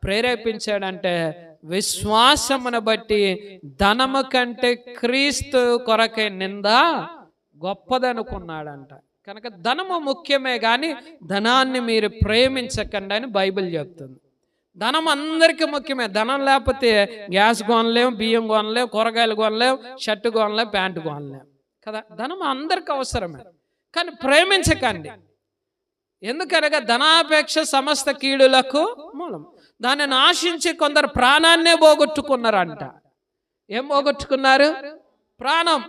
ప్రేరేపించాడంటే విశ్వాసమును బట్టి ధనము కంటే క్రీస్తు కొరకే నింద గొప్పదనుకున్నాడంట. కనుక ధనము ముఖ్యమే కానీ ధనాన్ని మీరు ప్రేమించకండి అని బైబిల్ చెప్తుంది. ధనం అందరికీ ముఖ్యమే. ధనం లేకపోతే గ్యాస్ కొనలేం, బియ్యం కొనలేం, కూరగాయలు కొనలేం, షర్టు కొనలేం, ప్యాంటు కొనలేం కదా. ధనం అందరికి అవసరమే కానీ ప్రేమించకండి. ఎందుకనగా ధనాపేక్ష సమస్త కీడులకు మూలం. దానిని ఆశించి కొందరు ప్రాణాన్నే పోగొట్టుకున్నారంట. ఏం పోగొట్టుకున్నారు? ప్రాణం.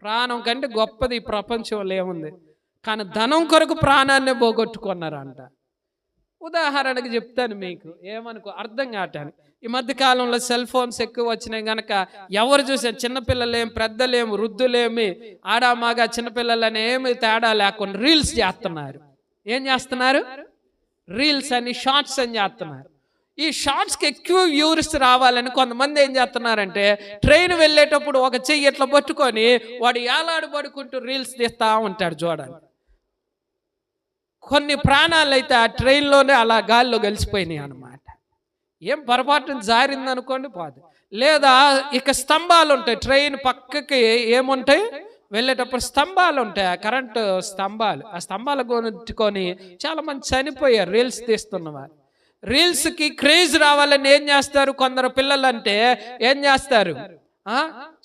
ప్రాణం కంటే గొప్పది ఈ ప్రపంచంలో ఏముంది? కానీ ధనం కొరకు ప్రాణాన్నే పోగొట్టుకున్నారంట. ఉదాహరణకు చెప్తాను మీకు, ఏమనుకో అర్థం కావటానికి. ఈ మధ్య కాలంలో సెల్ ఫోన్స్ ఎక్కువ వచ్చినాయి కనుక ఎవరు చూసే చిన్నపిల్లలేం, పెద్దలేం, వృద్ధులేమి, ఆడామాగా చిన్నపిల్లలని ఏమి తేడా లేకుండా రీల్స్ చేస్తున్నారు. ఏం చేస్తున్నారు? రీల్స్ అని, షార్ట్స్ అని చేస్తున్నారు. ఈ షార్ట్స్కి ఎక్కువ వ్యూవర్స్ రావాలని కొంతమంది ఏం చేస్తున్నారంటే ట్రైన్ వెళ్ళేటప్పుడు ఒక చెయ్యి ఇట్లా పట్టుకొని వాడు ఏలాడు పడుకుంటూ రీల్స్ తీస్తూ ఉంటాడు. చూడండి, కొన్ని ప్రాణాలు అయితే ఆ ట్రైన్లోనే అలా గాల్లో కలిసిపోయినాయి అన్నమాట. ఏం పొరపాటున జారిందనుకోండి పోదు. లేదా ఇక స్తంభాలు ఉంటాయి, ట్రైన్ పక్కకి ఏముంటాయి వెళ్ళేటప్పుడు స్తంభాలు ఉంటాయి, ఆ కరెంటు స్తంభాలు. ఆ స్తంభాలు కొనుక్కొని చాలా మంది చనిపోయారు రీల్స్ తీస్తున్నవారు. రీల్స్కి క్రేజ్ రావాలని ఏం చేస్తారు కొందరు పిల్లలు అంటే ఏం చేస్తారు?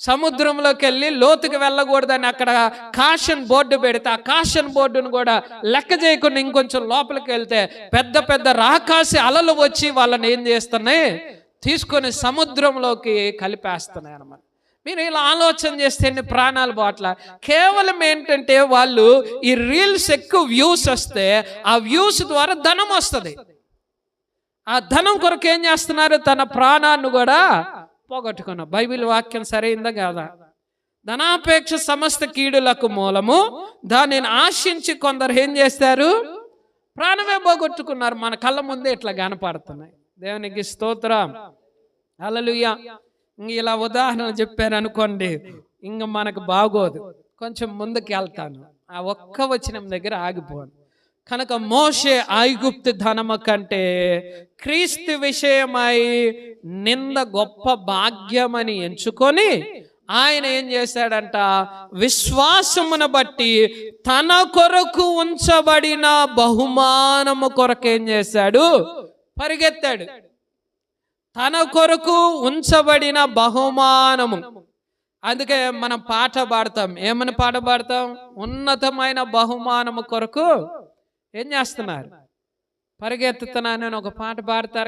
సముద్రంలోకి వెళ్ళి లోతుకి వెళ్ళకూడదని అక్కడ కాషన్ బోర్డు పెడితే ఆ కాషన్ బోర్డును కూడా లెక్క చేయకుండా ఇంకొంచెం లోపలికి వెళ్తే పెద్ద పెద్ద రాకాసి అలలు వచ్చి వాళ్ళని ఏం చేస్తున్నాయి? తీసుకొని సముద్రంలోకి కలిపేస్తున్నాయి అన్నమాట. మీరు ఇలా ఆలోచన చేస్తే ఎన్ని ప్రాణాలు పోట్ల. కేవలం ఏంటంటే వాళ్ళు ఈ రీల్స్ ఎక్కువ వ్యూస్ వస్తే ఆ వ్యూస్ ద్వారా ధనం వస్తుంది. ఆ ధనం కొరకు ఏం చేస్తున్నారు? తన ప్రాణాన్ని కూడా పోగొట్టుకున్నారు. బైబిల్ వాక్యం సరైందా కాదా? ధనాపేక్ష సమస్త కీడులకు మూలము, దానిని ఆశించి కొందరు ఏం చేస్తారు? ప్రాణమే పోగొట్టుకున్నారు. మన కళ్ళ ముందే ఇట్లా కనపడుతున్నాయి. దేవునికి స్తోత్రం, హల్లెలూయా. ఇలా ఉదాహరణ చెప్పాను అనుకోండి, ఇంక మనకు బాగోదు. కొంచెం ముందుకు వెళ్తాను, ఆ ఒక్క వచనం దగ్గర ఆగిపోను. కనుక మోషే ఐగుప్తు ధనము కంటే క్రీస్తు విషయమై నింద గొప్ప భాగ్యమని ఎంచుకొని ఆయన ఏం చేశాడంట? విశ్వాసమును బట్టి తన కొరకు ఉంచబడిన బహుమానము కొరకు ఏం చేశాడు? పరిగెత్తాడు. తన కొరకు ఉంచబడిన బహుమానము. అందుకే మనం పాట పాడతాం. ఏమని పాట పాడతాం? ఉన్నతమైన బహుమానము కొరకు ఏం చేస్తున్నారు? పరిగెత్తుతున్నానని ఒక పాట పాడతారు.